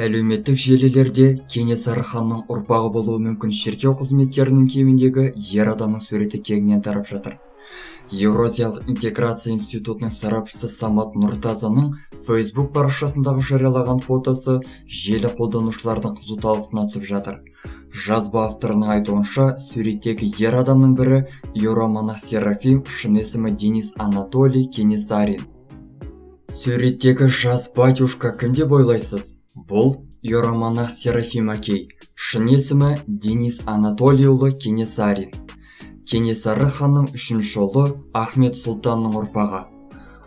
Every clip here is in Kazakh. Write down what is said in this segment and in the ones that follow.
Әлеуметтік желілерде Кенесары ханның ұрпағы болуы мүмкін шіркеу қызметкерінің кеміндегі ер адамның суреті кеңінен тарап жатыр. Еуразиялық интеграция институтының сарапшысы Самат Нұртазаның Facebook парақшасындағы жариялаған фотосы желі қолданушылардың қызу талқысына түсіп жатыр. Жазба авторының айтуынша, суреттегі ер адамның бірі иеромонах Серафим, шын есімі Денис Анатолий Кенесарин. Суреттегі жас батюшка кім деп ойлайсыз? Бұл иеромонах Серафим Акей, шын есімі Денис Анатолийұлы Кенесарин. Кенесары ханның үшінші ұлы Ахмет сұлтанның ұрпағы.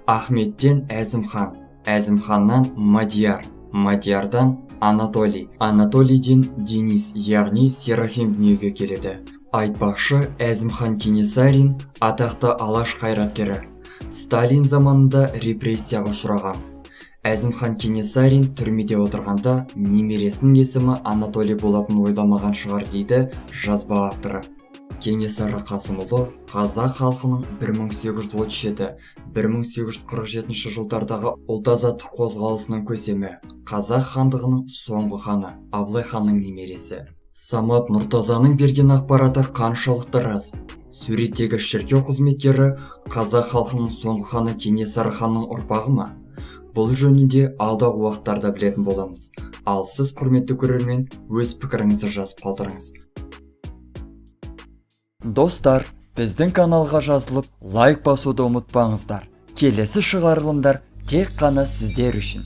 Ахметтен Әзімхан, Әзімханнан Мадияр, Мадиярдан Анатолий, Анатолийден Денис, яғни Серафим дүниеге келеді. Айтпақшы, Әзімхан Кенесарин атақты алаш қайраткері. Сталин заманында репрессияға ұшыраған. Әзімхан Кенесарин түрмеде отырғанда немересінің есімі Анатолий болатын ойламаған шығар дейді жазба авторы. Кенесары Қасымұлы қазақ халқының 1837-1847 жылдардағы ұлт-азаттық қозғалысының көсемі, қазақ хандығының соңғы ханы, Абылай ханның немересі. Самат Нұртазаның берген ақпараты қаншалықты рас? Суреттегі шіркеу қызметкері қазақ халқының соңғы ханы Кенесары ханның ұрпағы ма? Бұл жөнінде алдағы уақыттарда білетін боламыз. Ал сіз, құрметті көрермен, өз пікіріңізді жазып қалдырыңыз. Достар, біздің каналға жазылып, лайк басуды ұмытпаңыздар. Келесі шығарылымдар тек қана сіздер үшін.